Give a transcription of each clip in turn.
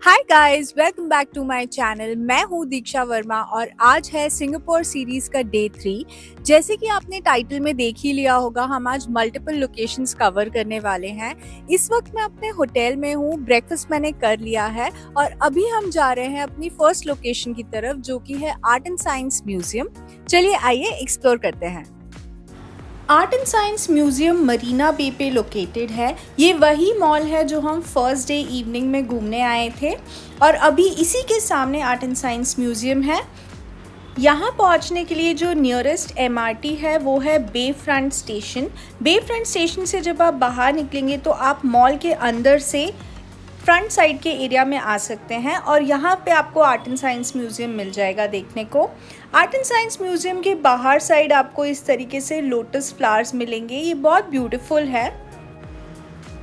Hi guys, welcome back to my channel. मैं हूँ दीक्षा वर्मा और आज है सिंगापुर सीरीज का डे 3। जैसे कि आपने टाइटल में देख ही लिया होगा, हम आज मल्टीपल लोकेशंस कवर करने वाले हैं। इस वक्त मैं अपने होटल में हूँ, ब्रेकफास्ट मैंने कर लिया है और अभी हम जा रहे हैं अपनी फर्स्ट लोकेशन की तरफ, जो कि है आर्ट एंड साइंस म्यूजियम। चलिए आइए एक्सप्लोर करते हैं। Art and science museum Marina Bay पे लोकेटेड है। ये वही मॉल है जो हम फर्स्ट डे इवनिंग में घूमने आए थे और अभी इसी के सामने आर्ट एंड साइंस म्यूजियम है। यहाँ पहुँचने के लिए जो नियरेस्ट एमआरटी है वो है बे फ्रंट स्टेशन। बे फ्रंट स्टेशन से जब आप बाहर निकलेंगे तो आप मॉल के अंदर से फ्रंट साइड के एरिया में आ सकते हैं और यहाँ पे आपको आर्ट एंड साइंस म्यूजियम मिल जाएगा देखने को। आर्ट एंड साइंस म्यूजियम के बाहर साइड आपको इस तरीके से लोटस फ्लावर्स मिलेंगे, ये बहुत ब्यूटीफुल है।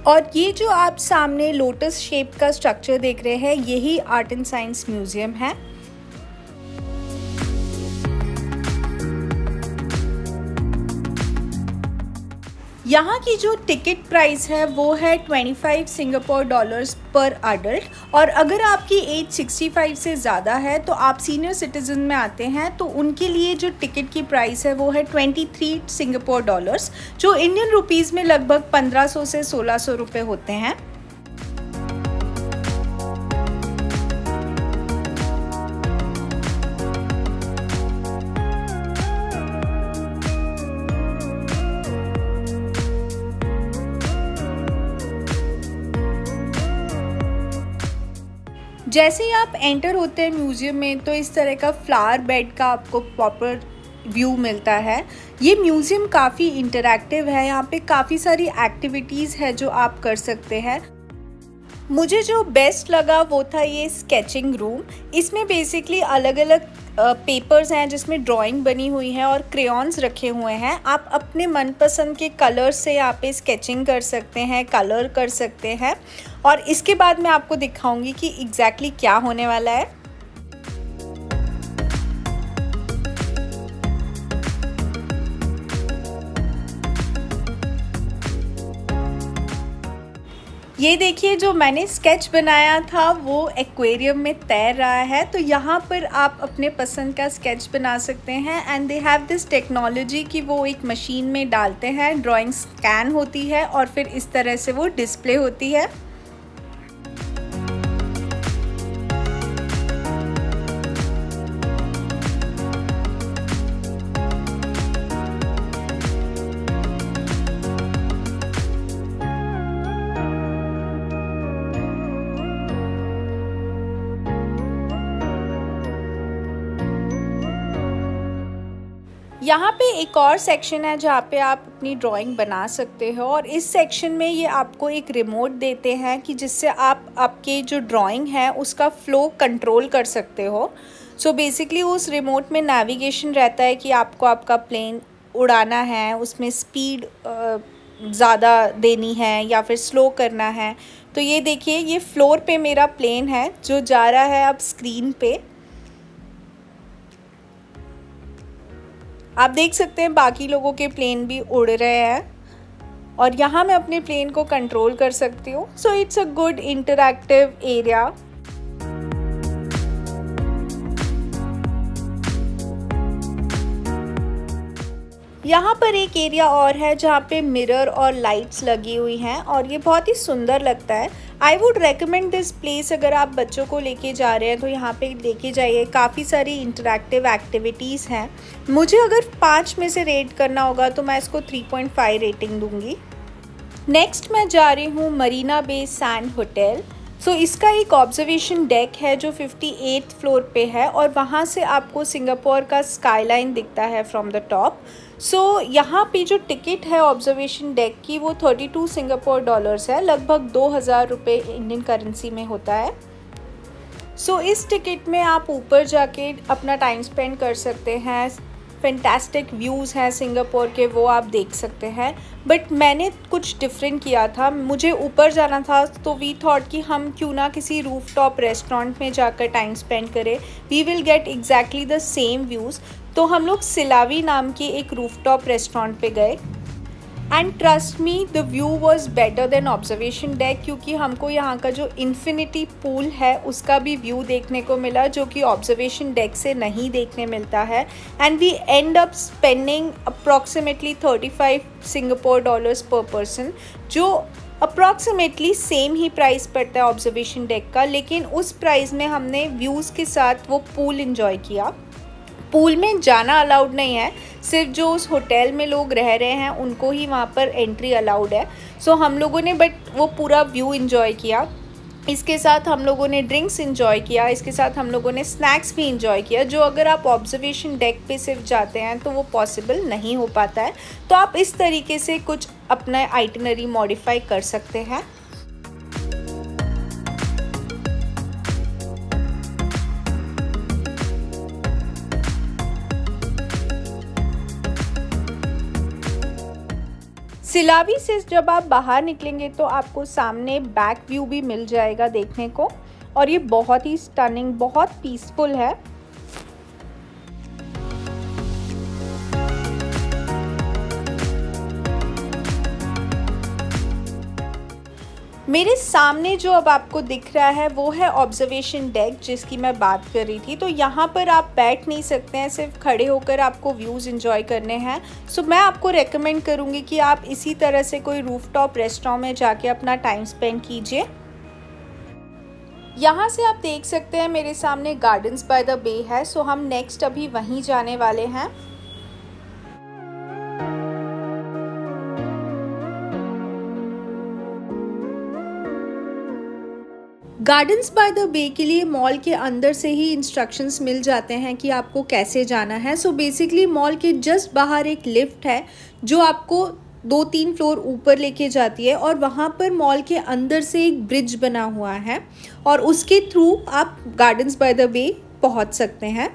और ये जो आप सामने लोटस शेप का स्ट्रक्चर देख रहे हैं, यही आर्ट एंड साइंस म्यूजियम है। यहाँ की जो टिकट प्राइस है वो है 25 सिंगापुर डॉलर्स पर अडल्ट, और अगर आपकी एज 65 से ज़्यादा है तो आप सीनियर सिटीजन में आते हैं, तो उनके लिए जो टिकट की प्राइस है वो है 23 सिंगापुर डॉलर्स, जो इंडियन रुपीज़ में लगभग 1500 से 1600 रुपये होते हैं। जैसे ही आप एंटर होते हैं म्यूज़ियम में तो इस तरह का फ्लावर बेड का आपको प्रॉपर व्यू मिलता है। ये म्यूज़ियम काफ़ी इंटरैक्टिव है, यहाँ पे काफ़ी सारी एक्टिविटीज़ है जो आप कर सकते हैं। मुझे जो बेस्ट लगा वो था ये स्केचिंग रूम। इसमें बेसिकली अलग अलग पेपर्स हैं जिसमें ड्राइंग बनी हुई है और क्रेयॉन्स रखे हुए हैं। आप अपने मनपसंद के कलर्स से यहाँ पे स्केचिंग कर सकते हैं, कलर कर सकते हैं। और इसके बाद मैं आपको दिखाऊंगी कि एग्जैक्टली क्या होने वाला है। ये देखिए, जो मैंने स्केच बनाया था वो एक्वेरियम में तैर रहा है, तो यहाँ पर आप अपने पसंद का स्केच बना सकते हैं। And they have this technology कि वो एक मशीन में डालते हैं, ड्राइंग स्कैन होती है और फिर इस तरह से वो डिस्प्ले होती है। यहाँ पे एक और सेक्शन है जहाँ पे आप अपनी ड्राइंग बना सकते हो, और इस सेक्शन में ये आपको एक रिमोट देते हैं कि जिससे आप आपके जो ड्राइंग है उसका फ्लो कंट्रोल कर सकते हो। सो बेसिकली उस रिमोट में नेविगेशन रहता है कि आपको आपका प्लेन उड़ाना है, उसमें स्पीड ज़्यादा देनी है या फिर स्लो करना है। तो ये देखिए, ये फ्लोर पे मेरा प्लेन है जो जा रहा है अब स्क्रीन पे। आप देख सकते हैं बाकी लोगों के प्लेन भी उड़ रहे हैं और यहाँ मैं अपने प्लेन को कंट्रोल कर सकती हूँ। So it's a good interactive area. यहाँ पर एक एरिया और है जहाँ पे मिरर और लाइट्स लगी हुई हैं और ये बहुत ही सुंदर लगता है। I would recommend this place. अगर आप बच्चों को लेके जा रहे हैं तो यहाँ पे लेके जाइए, काफ़ी सारी इंटरैक्टिव एक्टिविटीज़ हैं। मुझे अगर 5 में से रेट करना होगा तो मैं इसको 3.5 रेटिंग दूँगी। नेक्स्ट मैं जा रही हूँ मरीना बे सैंड होटल। सो इसका एक ऑब्जर्वेशन डेक है जो 58th फ्लोर पे है और वहाँ से आपको सिंगापुर का स्काईलाइन दिखता है फ्रॉम द टॉप। सो यहाँ पे जो टिकट है ऑब्जर्वेशन डेक की वो 32 सिंगापुर डॉलर्स है, लगभग 2000 रुपये इंडियन करेंसी में होता है। सो इस टिकट में आप ऊपर जाके अपना टाइम स्पेंड कर सकते हैं। फैंटास्टिक व्यूज़ हैं सिंगापुर के, वो आप देख सकते हैं। बट मैंने कुछ डिफरेंट किया था, मुझे ऊपर जाना था तो वी थॉट कि हम क्यों ना किसी रूफटॉप रेस्टोरेंट में जाकर टाइम स्पेंड करें, we will get exactly the same views. तो हम लोग सिलावी नाम के एक रूफटॉप रेस्टोरेंट पे गए। And trust me the view was better than observation deck, क्योंकि हमको यहाँ का जो इन्फिनिटी पूल है उसका भी व्यू देखने को मिला, जो कि ऑब्जर्वेशन डेक से नहीं देखने मिलता है। And we end up spending approximately 35 Singapore dollars पर पर्सन, जो अप्रॉक्सीमेटली सेम ही प्राइस पड़ता है ऑब्जर्वेशन डेक का, लेकिन उस प्राइस में हमने व्यूज़ के साथ वो पूल इन्जॉय किया। पूल में जाना अलाउड नहीं है, सिर्फ जो उस होटल में लोग रह रहे हैं उनको ही वहाँ पर एंट्री अलाउड है। सो हम लोगों ने बट वो पूरा व्यू इन्जॉय किया। इसके साथ हम लोगों ने ड्रिंक्स इन्जॉय किया, इसके साथ हम लोगों ने स्नैक्स भी इन्जॉय किया, जो अगर आप ऑब्जर्वेशन डेक पे सिर्फ जाते हैं तो वो पॉसिबल नहीं हो पाता है। तो आप इस तरीके से कुछ अपना आइटिनरी मॉडिफाई कर सकते हैं। सिलावी से जब आप बाहर निकलेंगे तो आपको सामने बैक व्यू भी मिल जाएगा देखने को, और ये बहुत ही स्टनिंग, बहुत पीसफुल है। मेरे सामने जो अब आपको दिख रहा है वो है ऑब्जर्वेशन डेक, जिसकी मैं बात कर रही थी। तो यहाँ पर आप बैठ नहीं सकते हैं, सिर्फ खड़े होकर आपको व्यूज़ एंजॉय करने हैं। सो मैं आपको रेकमेंड करूँगी कि आप इसी तरह से कोई रूफटॉप रेस्टोरेंट में जाके अपना टाइम स्पेंड कीजिए। यहाँ से आप देख सकते हैं मेरे सामने गार्डन्स बाय द बे है। सो हम नेक्स्ट अभी वहीं जाने वाले हैं। गार्डन्स बाय द बे के लिए मॉल के अंदर से ही इंस्ट्रक्शंस मिल जाते हैं कि आपको कैसे जाना है। सो बेसिकली मॉल के जस्ट बाहर एक लिफ्ट है जो आपको 2-3 फ्लोर ऊपर लेके जाती है, और वहाँ पर मॉल के अंदर से एक ब्रिज बना हुआ है और उसके थ्रू आप गार्डन्स बाय द बे पहुँच सकते हैं।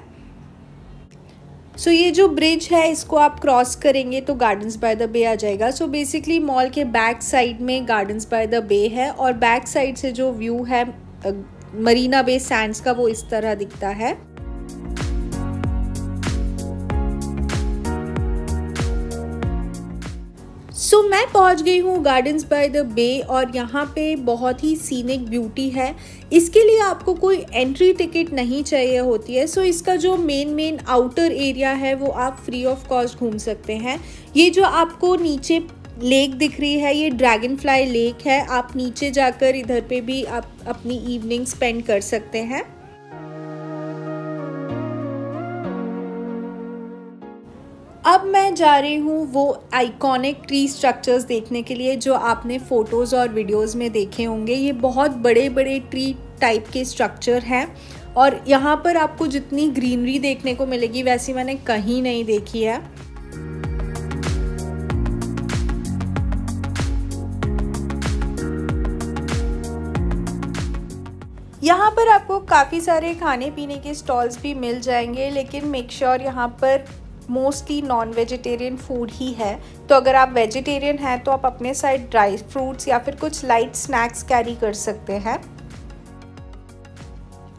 सो ये जो ब्रिज है इसको आप क्रॉस करेंगे तो गार्डन्स बाय द बे आ जाएगा। सो बेसिकली मॉल के बैक साइड में गार्डन्स बाय द बे है, और बैक साइड से जो व्यू है मरीना बे सैंड्स का वो इस तरह दिखता है। सो मैं पहुंच गई हूँ गार्डन्स बाय द बे, और यहाँ पे बहुत ही सीनिक ब्यूटी है। इसके लिए आपको कोई एंट्री टिकट नहीं चाहिए होती है। सो इसका जो मेन आउटर एरिया है वो आप फ्री ऑफ कॉस्ट घूम सकते हैं। ये जो आपको नीचे लेक दिख रही है ये ड्रैगन फ्लाई लेक है। आप नीचे जाकर इधर पे भी आप अपनी इवनिंग स्पेंड कर सकते हैं। अब मैं जा रही हूँ वो आइकॉनिक ट्री स्ट्रक्चर्स देखने के लिए जो आपने फ़ोटोज़ और वीडियोज़ में देखे होंगे। ये बहुत बड़े बड़े ट्री टाइप के स्ट्रक्चर हैं, और यहाँ पर आपको जितनी ग्रीनरी देखने को मिलेगी वैसी मैंने कहीं नहीं देखी है। यहाँ पर आपको काफ़ी सारे खाने पीने के स्टॉल्स भी मिल जाएंगे, लेकिन मेक श्योर यहाँ पर मोस्टली नॉन वेजिटेरियन फूड ही है। तो अगर आप वेजिटेरियन हैं तो आप अपने साथ ड्राई फ्रूट्स या फिर कुछ लाइट स्नैक्स कैरी कर सकते हैं।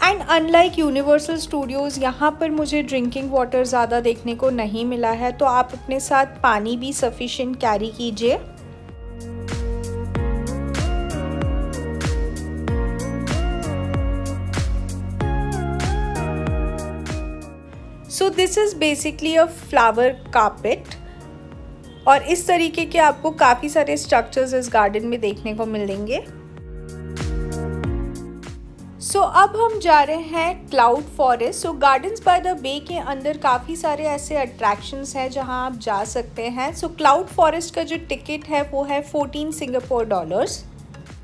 एंड अनलाइक यूनिवर्सल स्टूडियोज़ यहाँ पर मुझे ड्रिंकिंग वाटर ज़्यादा देखने को नहीं मिला है, तो आप अपने साथ पानी भी सफिशिएंट कैरी कीजिए। So this is basically a flower carpet, और इस तरीके के आपको काफ़ी सारे स्ट्रक्चर्स इस गार्डन में देखने को मिलेंगे। सो अब हम जा रहे हैं cloud forest. So Gardens by the Bay के अंदर काफ़ी सारे ऐसे अट्रैक्शंस हैं जहां आप जा सकते हैं। सो क्लाउड फॉरेस्ट का जो टिकट है वो है 14 सिंगापुर डॉलर्स,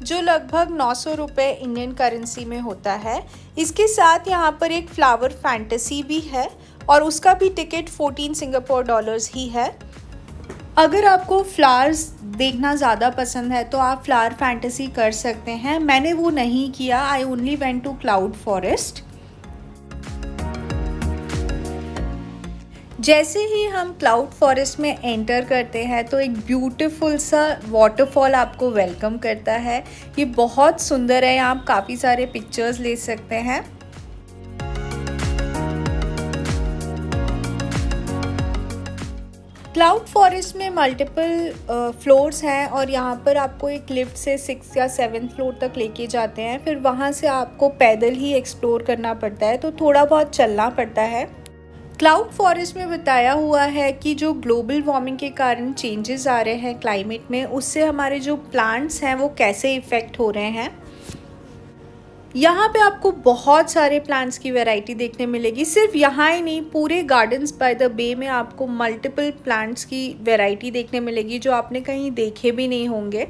जो लगभग 900 रुपये इंडियन करेंसी में होता है। इसके साथ यहाँ पर एक फ्लावर फैंटेसी भी है, और उसका भी टिकट 14 सिंगापुर डॉलर्स ही है। अगर आपको फ्लावर्स देखना ज़्यादा पसंद है तो आप फ्लावर फैंटेसी कर सकते हैं। मैंने वो नहीं किया, I only went to Cloud Forest. जैसे ही हम क्लाउड फॉरेस्ट में एंटर करते हैं तो एक ब्यूटीफुल सा वाटरफॉल आपको वेलकम करता है। ये बहुत सुंदर है, यहाँ आप काफ़ी सारे पिक्चर्स ले सकते हैं। क्लाउड फॉरेस्ट में मल्टीपल फ्लोर्स हैं और यहाँ पर आपको एक लिफ्ट से 6 या 7 फ्लोर तक लेके जाते हैं। फिर वहाँ से आपको पैदल ही एक्सप्लोर करना पड़ता है, तो थोड़ा बहुत चलना पड़ता है। क्लाउड फॉरेस्ट में बताया हुआ है कि जो ग्लोबल वार्मिंग के कारण चेंजेस आ रहे हैं क्लाइमेट में, उससे हमारे जो प्लांट्स हैं वो कैसे इफ़ेक्ट हो रहे हैं। यहाँ पे आपको बहुत सारे प्लांट्स की वैरायटी देखने मिलेगी। सिर्फ यहाँ ही नहीं, पूरे गार्डन्स बाय द बे में आपको मल्टीपल प्लांट्स की वैरायटी देखने मिलेगी जो आपने कहीं देखे भी नहीं होंगे।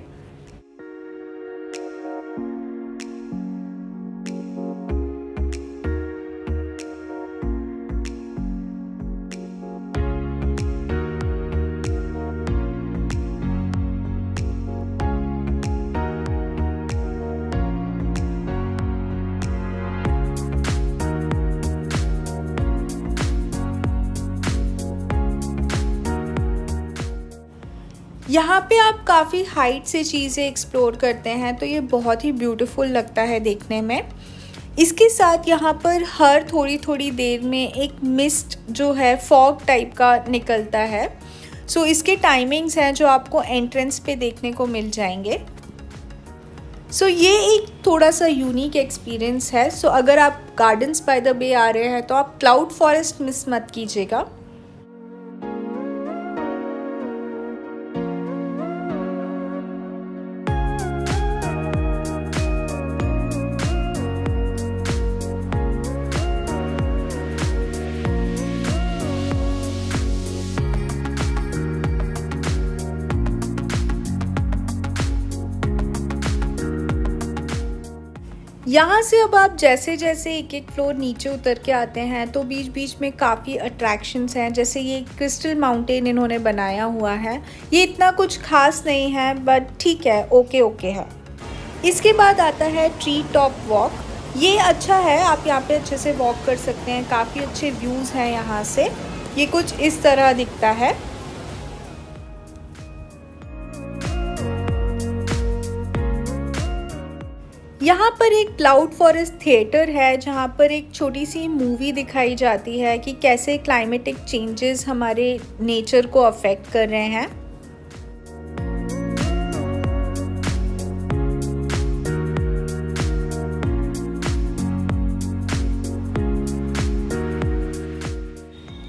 यहाँ पे आप काफ़ी हाइट से चीज़ें एक्सप्लोर करते हैं, तो ये बहुत ही ब्यूटीफुल लगता है देखने में। इसके साथ यहाँ पर हर थोड़ी थोड़ी देर में एक मिस्ट जो है फॉग टाइप का निकलता है। सो इसके टाइमिंग्स हैं जो आपको एंट्रेंस पे देखने को मिल जाएंगे। सो ये एक थोड़ा सा यूनिक एक्सपीरियंस है। सो अगर आप गार्डन्स बाय द बे आ रहे हैं तो आप क्लाउड फॉरेस्ट मिस मत कीजिएगा। यहाँ से अब आप जैसे जैसे एक एक फ्लोर नीचे उतर के आते हैं तो बीच बीच में काफ़ी अट्रैक्शंस हैं। जैसे ये क्रिस्टल माउंटेन इन्होंने बनाया हुआ है। ये इतना कुछ खास नहीं है बट ठीक है, ओके है। इसके बाद आता है ट्री टॉप वॉक। ये अच्छा है, आप यहाँ पे अच्छे से वॉक कर सकते हैं। काफ़ी अच्छे व्यूज़ हैं यहाँ से। ये कुछ इस तरह दिखता है। यहाँ पर एक क्लाउड फॉरेस्ट थिएटर है जहाँ पर एक छोटी सी मूवी दिखाई जाती है कि कैसे क्लाइमेटिक चेंजेस हमारे नेचर को अफेक्ट कर रहे हैं।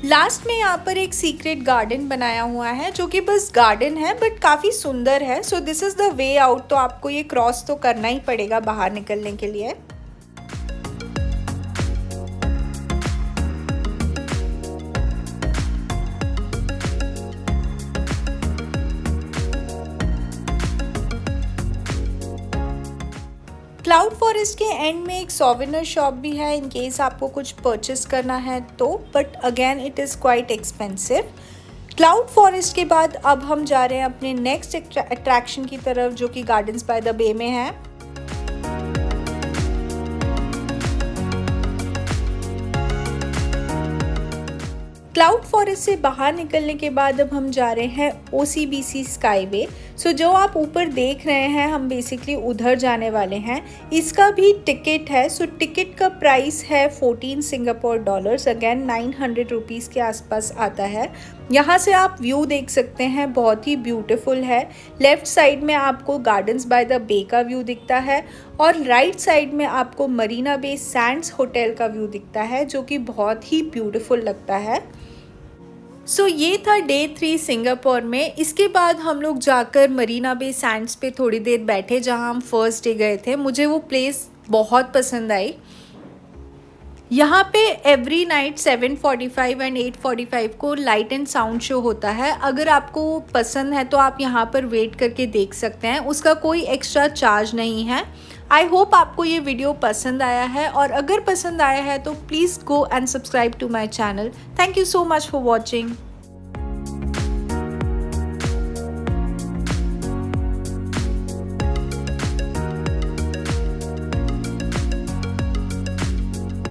लास्ट में यहाँ पर एक सीक्रेट गार्डन बनाया हुआ है जो कि बस गार्डन है बट काफ़ी सुंदर है। So this is the way out. तो आपको ये क्रॉस तो करना ही पड़ेगा बाहर निकलने के लिए। क्लाउड फॉरेस्ट के एंड में एक सोवेनियर शॉप भी है इन केस आपको कुछ परचेस करना है तो, but again it is quite expensive. Cloud forest के बाद अब हम जा रहे हैं अपने नेक्स्ट अट्रैक्शन की तरफ जो कि गार्डन्स बाय द बे में है। क्लाउड फॉरेस्ट से बाहर निकलने के बाद अब हम जा रहे हैं OCBC स्काईवे। सो जो आप ऊपर देख रहे हैं हम बेसिकली उधर जाने वाले हैं। इसका भी टिकट है। सो टिकट का प्राइस है 14 सिंगापुर डॉलर्स, अगेन 900 रुपीज़ के आसपास आता है। यहाँ से आप व्यू देख सकते हैं, बहुत ही ब्यूटीफुल है। लेफ्ट साइड में आपको गार्डन्स बाय द बे का व्यू दिखता है और राइट साइड में आपको मरीना बे सैंड्स होटल का व्यू दिखता है जो कि बहुत ही ब्यूटीफुल लगता है। सो ये था डे 3 सिंगापुर में। इसके बाद हम लोग जाकर मरीना बे सैंड्स पे थोड़ी देर बैठे जहाँ हम फर्स्ट डे गए थे। मुझे वो प्लेस बहुत पसंद आई। यहाँ पे एवरी नाइट 7:45 एंड 8:45 को लाइट एंड साउंड शो होता है। अगर आपको पसंद है तो आप यहाँ पर वेट करके देख सकते हैं। उसका कोई एक्स्ट्रा चार्ज नहीं है। आई होप आपको ये वीडियो पसंद आया है और अगर पसंद आया है तो please go and subscribe to my channel. Thank you so much for watching.